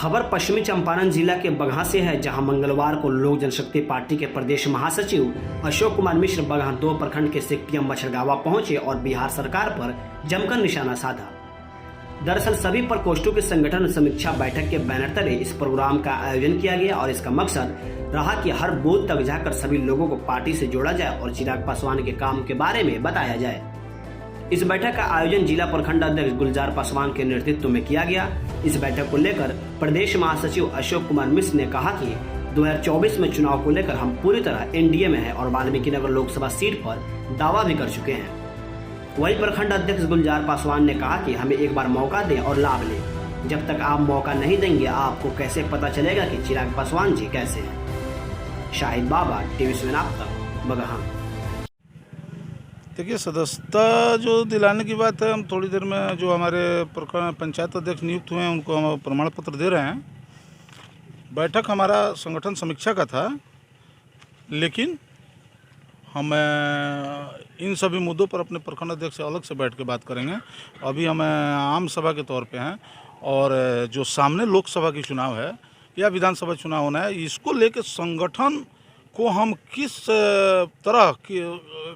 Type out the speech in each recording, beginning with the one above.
खबर पश्चिमी चंपारण जिला के बगहा से है, जहां मंगलवार को लोक जनशक्ति पार्टी के प्रदेश महासचिव अशोक कुमार मिश्र बगहा 2 प्रखंड के सिकपियम बछड़गावा पहुंचे और बिहार सरकार पर जमकर निशाना साधा। दरअसल सभी प्रकोष्ठों के संगठन समीक्षा बैठक के बैनर तले इस प्रोग्राम का आयोजन किया गया और इसका मकसद रहा कि हर बूथ तक जाकर सभी लोगों को पार्टी से जोड़ा जाए और चिराग पासवान के काम के बारे में बताया जाए। इस बैठक का आयोजन जिला प्रखंड अध्यक्ष गुलजार पासवान के नेतृत्व में किया गया। इस बैठक को लेकर प्रदेश महासचिव अशोक कुमार मिश्र ने कहा कि 2024 में चुनाव को लेकर हम पूरी तरह एनडीए में हैं और वाल्मीकिनगर लोकसभा सीट पर दावा भी कर चुके हैं। वहीं प्रखंड अध्यक्ष गुलजार पासवान ने कहा कि हमें एक बार मौका दें और लाभ लें। जब तक आप मौका नहीं देंगे आपको कैसे पता चलेगा कि चिराग पासवान जी कैसे हैं। शाहिद बाबा, टीवी सेवन आप तक, बगहा। देखिए, सदस्यता जो दिलाने की बात है, हम थोड़ी देर में जो हमारे पंचायत अध्यक्ष नियुक्त हुए हैं उनको हम प्रमाण पत्र दे रहे हैं। बैठक हमारा संगठन समीक्षा का था, लेकिन हम इन सभी मुद्दों पर अपने प्रखंड अध्यक्ष से अलग से बैठ के बात करेंगे। अभी हम आम सभा के तौर पे हैं और जो सामने लोकसभा की चुनाव है या विधानसभा चुनाव होना है, इसको लेकर संगठन को हम किस तरह की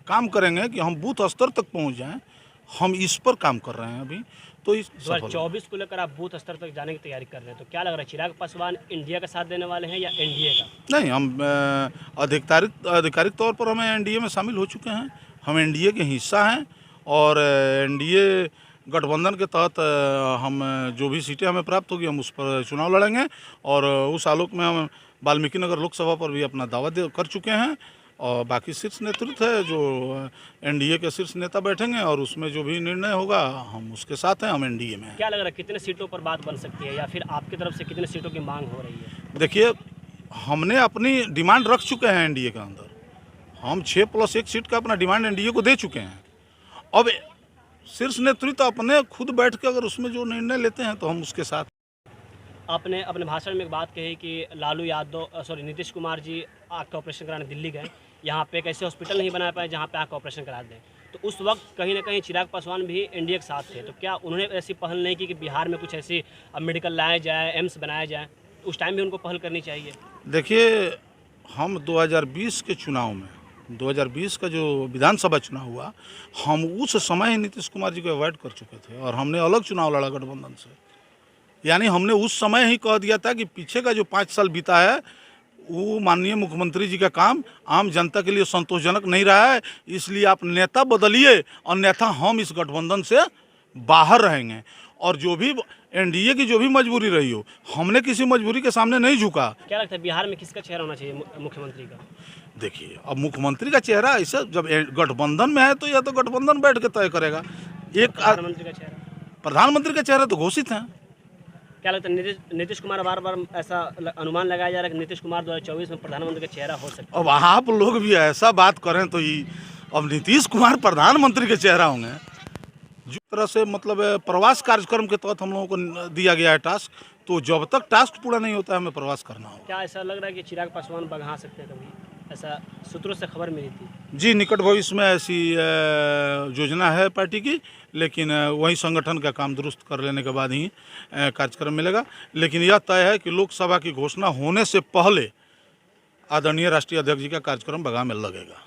काम करेंगे कि हम बूथ स्तर तक पहुंच जाएं, हम इस पर काम कर रहे हैं अभी। तो इस 2024 को लेकर आप बूथ स्तर तक जाने की तैयारी कर रहे हैं, तो क्या लग रहा है चिराग पासवान इंडिया का साथ देने वाले हैं या एनडीए का? नहीं, हम आधिकारिक तौर पर हमें एनडीए में शामिल हो चुके हैं। हम एनडीए के हिस्सा हैं और एनडीए गठबंधन के तहत हम जो भी सीटें हमें प्राप्त होगी हम उस पर चुनाव लड़ेंगे और उस आलोक में हम वाल्मीकिनगर लोकसभा पर भी अपना दावा कर चुके हैं। और बाकी शीर्ष नेतृत्व है जो एनडीए के शीर्ष नेता बैठेंगे और उसमें जो भी निर्णय होगा हम उसके साथ हैं। हम एनडीए में हैं। क्या लग रहा है कितने सीटों पर बात बन सकती है या फिर आपकी तरफ से कितने सीटों की मांग हो रही है? देखिए, हमने अपनी डिमांड रख चुके हैं एनडीए के अंदर। हम 6+1 सीट का अपना डिमांड एनडीए को दे चुके हैं। अब शीर्ष नेतृत्व अपने खुद बैठ के अगर उसमें जो निर्णय लेते हैं तो हम उसके साथ। आपने अपने भाषण में एक बात कही कि लालू यादव नीतीश कुमार जी आँख का ऑपरेशन कराने दिल्ली गए, यहाँ पे एक ऐसे हॉस्पिटल नहीं बना पाए जहाँ पे आँख का ऑपरेशन करा दें, तो उस वक्त कहीं ना कहीं चिराग पासवान भी एनडीए के साथ थे, तो क्या उन्होंने ऐसी पहल नहीं की कि बिहार में कुछ ऐसी मेडिकल लाया जाए, एम्स बनाया जाए? उस टाइम भी उनको पहल करनी चाहिए। देखिए, हम 2020 के चुनाव में 2020 का जो विधानसभा चुनाव हुआ, हम उस समय ही नीतीश कुमार जी को अवॉइड कर चुके थे और हमने अलग चुनाव लड़ा गठबंधन से। यानी हमने उस समय ही कह दिया था कि पीछे का जो 5 साल बीता है वो माननीय मुख्यमंत्री जी का काम आम जनता के लिए संतोषजनक नहीं रहा है, इसलिए आप नेता बदलिए, अन्यथा हम इस गठबंधन से बाहर रहेंगे। और जो भी एनडीए की जो भी मजबूरी रही हो, हमने किसी मजबूरी के सामने नहीं झुका। क्या लगता है बिहार में किसका चेहरा होना चाहिए मुख्यमंत्री का? देखिए, अब मुख्यमंत्री का चेहरा ऐसा जब गठबंधन में है तो यह तो गठबंधन बैठ के तय करेगा। एक प्रधानमंत्री का चेहरा तो घोषित है। क्या लगता है नीतीश कुमार, बार बार ऐसा अनुमान लगाया जा रहा है कि नीतीश कुमार 2024 में प्रधानमंत्री का चेहरा हो सकता है? अब आप लोग भी ऐसा बात करें तो अब नीतीश कुमार प्रधानमंत्री के चेहरा होंगे। जिस तरह से मतलब प्रवास कार्यक्रम के तहत हम लोगों को दिया गया है टास्क, तो जब तक टास्क पूरा नहीं होता है हमें प्रवास करना होगा। क्या ऐसा लग रहा है कि चिराग पासवान बगहा सकते हैं कभी? ऐसा सूत्रों से खबर मिली थी। जी, निकट भविष्य में ऐसी योजना है पार्टी की, लेकिन वही संगठन का काम दुरुस्त कर लेने के बाद ही कार्यक्रम मिलेगा। लेकिन यह तय है कि लोकसभा की घोषणा होने से पहले आदरणीय राष्ट्रीय अध्यक्ष जी का कार्यक्रम बगहा में लगेगा।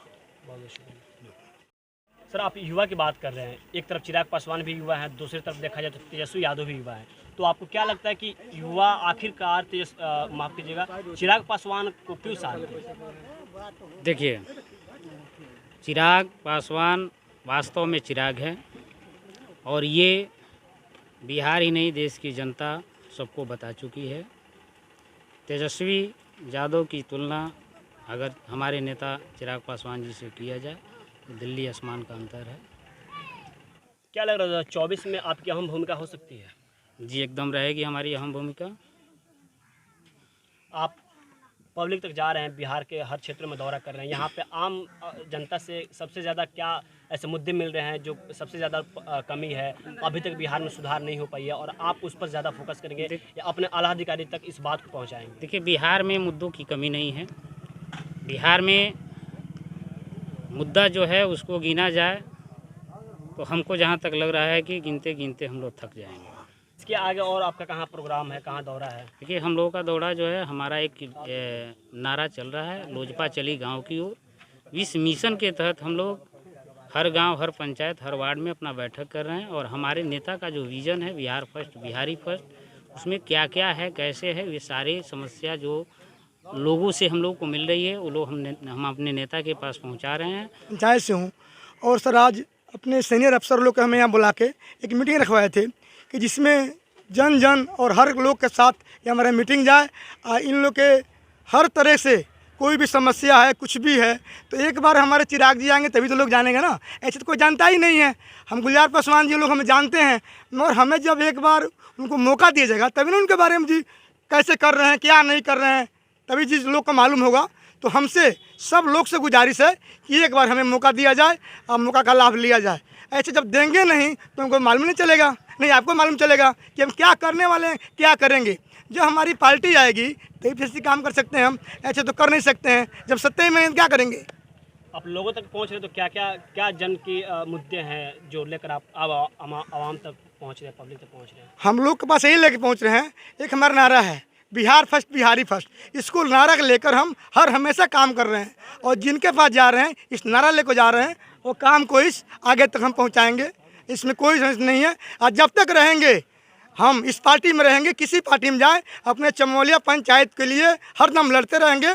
सर, आप युवा की बात कर रहे हैं, एक तरफ चिराग पासवान भी युवा है, दूसरी तरफ देखा जाए तो तेजस्वी यादव भी युवा है, तो आपको क्या लगता है कि युवा आखिरकार माफ़ कीजिएगा, चिराग पासवान को क्यों साथ दें? देखिए, चिराग पासवान वास्तव में चिराग है और ये बिहार ही नहीं देश की जनता सबको बता चुकी है। तेजस्वी यादव की तुलना अगर हमारे नेता चिराग पासवान जी से किया जाए तो दिल्ली आसमान का अंतर है। क्या लग रहा है 24 में आपकी अहम भूमिका हो सकती है? जी, एकदम रहेगी हमारी अहम भूमिका। आप पब्लिक तक जा रहे हैं, बिहार के हर क्षेत्र में दौरा कर रहे हैं, यहाँ पे आम जनता से सबसे ज़्यादा क्या ऐसे मुद्दे मिल रहे हैं जो सबसे ज़्यादा कमी है, अभी तक बिहार में सुधार नहीं हो पाई है, और आप उस पर ज़्यादा फोकस करेंगे या अपने आला अधिकारी तक इस बात को पहुँचाएंगे? देखिए, बिहार में मुद्दों की कमी नहीं है। बिहार में मुद्दा जो है उसको गिना जाए तो हमको जहाँ तक लग रहा है कि गिनते गिनते हम लोग थक जाएंगे। इसके आगे और आपका कहाँ प्रोग्राम है, कहाँ दौरा है? देखिए, हम लोगों का दौरा जो है, हमारा एक नारा चल रहा है, लोजपा चली गांव की ओर। इस मिशन के तहत हम लोग हर गांव, हर पंचायत, हर वार्ड में अपना बैठक कर रहे हैं और हमारे नेता का जो विज़न है बिहार फर्स्ट, बिहारी फर्स्ट, उसमें क्या क्या है, कैसे है, ये सारी समस्या जो लोगों से हम लोग को मिल रही है वो लोग हम अपने नेता के पास पहुंचा रहे हैं। पंचायत से हूँ और सर आज अपने सीनियर अफसर लोग को हमें यहाँ बुला के एक मीटिंग रखवाए थे कि जिसमें जन जन और हर लोग के साथ ये हमारा मीटिंग जाए। इन लोग के हर तरह से कोई भी समस्या है, कुछ भी है, तो एक बार हमारे चिराग जी आएंगे तभी तो लोग जानेंगे ना। ऐसे तो कोई जानता ही नहीं है। हम गुलजार पासवान जी लोग हमें जानते हैं, मगर हमें जब एक बार उनको मौका दिया जाएगा तभी ना उनके बारे में जी कैसे कर रहे हैं, क्या नहीं कर रहे हैं, तभी जिस लोग को मालूम होगा। तो हमसे सब लोग से गुजारिश है कि एक बार हमें मौका दिया जाए और मौका का लाभ लिया जाए। ऐसे जब देंगे नहीं तो हमको मालूम नहीं चलेगा, नहीं आपको मालूम चलेगा कि हम क्या करने वाले हैं, क्या करेंगे। जब हमारी पार्टी आएगी तभी फिर से काम कर सकते हैं हम, ऐसे तो कर नहीं सकते हैं। जब सत्ता में क्या करेंगे। आप लोगों तक पहुंच रहे तो क्या जन की मुद्दे हैं जो लेकर आप आवाम तक पहुंच रहे हैं, पब्लिक तक पहुंच रहे हैं? हम लोग के पास यही लेके पहुंच रहे हैं, एक हमारा नारा है बिहार फर्स्ट, बिहारी फर्स्ट। इसको नारा लेकर हम हर हमेशा काम कर रहे हैं और जिनके पास जा रहे हैं इस नारा लेकर जा रहे हैं वो काम को इस आगे तक हम पहुंचाएंगे। इसमें कोई समस्या नहीं है। और जब तक रहेंगे हम इस पार्टी में रहेंगे, किसी पार्टी में जाएं, अपने चमोलिया पंचायत के लिए हरदम लड़ते रहेंगे।